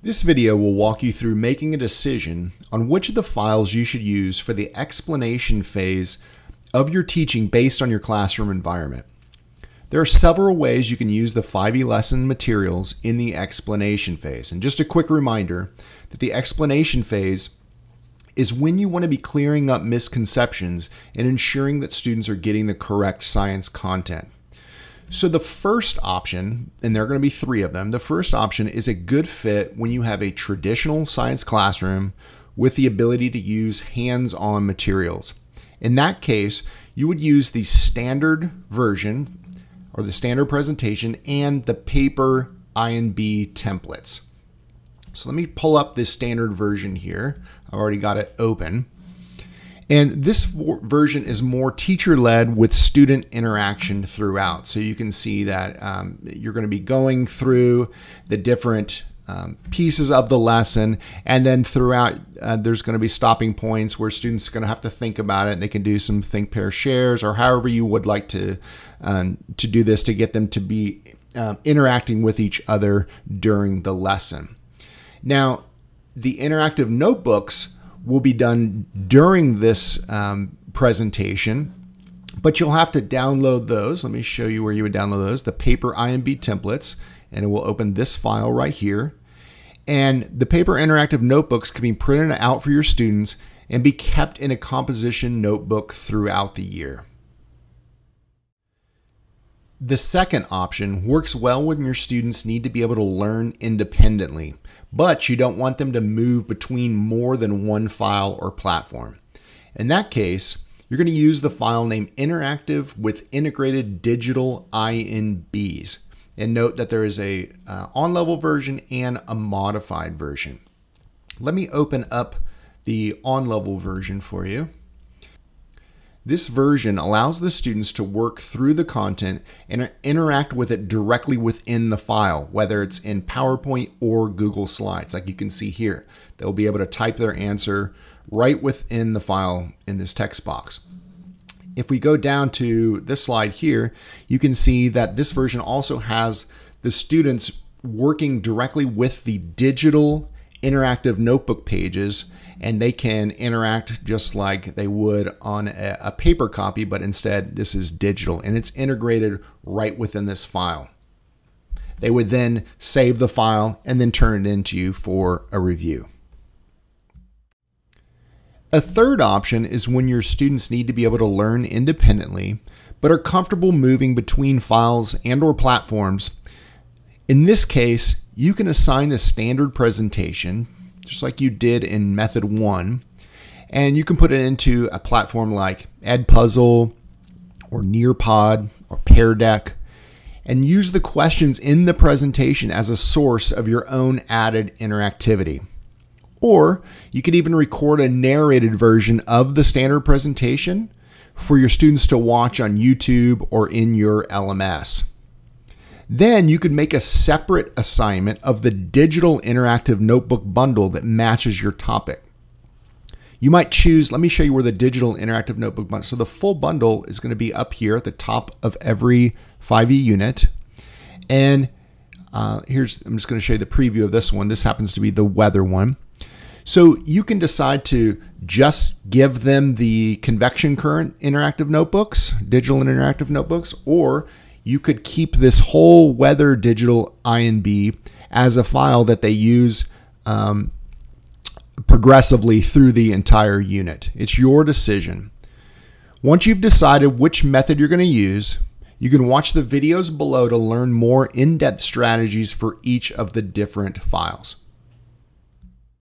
This video will walk you through making a decision on which of the files you should use for the explanation phase of your teaching based on your classroom environment. There are several ways you can use the 5e lesson materials in the explanation phase. And just a quick reminder that the explanation phase is when you want to be clearing up misconceptions and ensuring that students are getting the correct science content. So the first option, and there are going to be three of them, the first option is a good fit when you have a traditional science classroom with the ability to use hands-on materials. In that case, you would use the standard version or the standard presentation and the paper I&B templates. So let me pull up this standard version here. I've already got it open. And this version is more teacher-led with student interaction throughout. So you can see that you're going to be going through the different pieces of the lesson, and then throughout there's going to be stopping points where students are going to have to think about it. They can do some think, pair, shares, or however you would like to do this to get them to be interacting with each other during the lesson. Now, the interactive notebooks will be done during this presentation, but you'll have to download those. Let me show you where you would download those, the paper I&B templates, and it will open this file right here. And the paper interactive notebooks can be printed out for your students and be kept in a composition notebook throughout the year. The second option works well when your students need to be able to learn independently, but you don't want them to move between more than one file or platform. In that case, you're going to use the file name interactive with integrated digital INBs. And note that there is a on-level version and a modified version. Let me open up the on-level version for you. This version allows the students to work through the content and interact with it directly within the file, whether it's in PowerPoint or Google Slides, like you can see here. They'll be able to type their answer right within the file in this text box. If we go down to this slide here, you can see that this version also has the students working directly with the digital interactive notebook pages, and they can interact just like they would on a paper copy, but instead this is digital and it's integrated right within this file. They would then save the file and then turn it into you for a review. A third option is when your students need to be able to learn independently, but are comfortable moving between files and/or platforms. In this case, you can assign the standard presentation, just like you did in Method 1, and you can put it into a platform like Edpuzzle or Nearpod or Pear Deck, and use the questions in the presentation as a source of your own added interactivity. Or you could even record a narrated version of the standard presentation for your students to watch on YouTube or in your LMS. Then you could make a separate assignment of the digital interactive notebook bundle that matches your topic. You might choose, let me show you where the digital interactive notebook bundle, so the full bundle is going to be up here at the top of every 5e unit. And I'm just going to show you the preview of this one. This happens to be the weather one. So you can decide to just give them the convection current interactive notebooks, digital and interactive notebooks, or you could keep this whole weather digital I&B as a file that they use progressively through the entire unit. It's your decision. Once you've decided which method you're going to use, you can watch the videos below to learn more in-depth strategies for each of the different files.